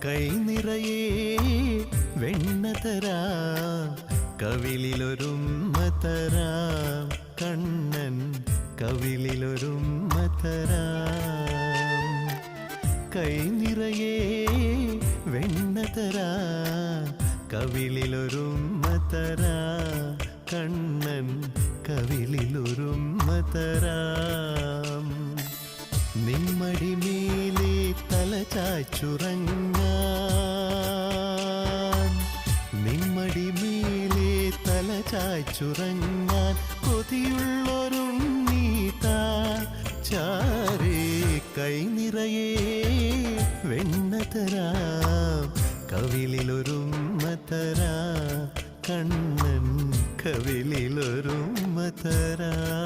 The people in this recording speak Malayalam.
കൈ നിറയെ വെണ്ണ തരാം, കവിളിലൊരുമ്മ തരാം, കണ്ണൻ കവിളിലൊരുമ്മ തരാം. കൈ നിറയെ വെണ്ണ തരാം, കവിളിലൊരുമ്മ തരാം, കണ്ണൻ കവിളിലൊരുമ്മ തരാം. നിമ്മടി മേലെ തല ചായ്ച്ചുറങ്ങാൻ, നിമ്മടി മേലെ തല ചായ്ച്ചുറങ്ങാൻ കൊതിയുള്ളൊരുണ്ണീതാ ചാരേ. കൈ നിറയെ വെണ്ണ തരാം, കവിളിലൊരുമ്മ തരാം, കണ്ണൻ കവിളിലൊരുമ്മ തരാം.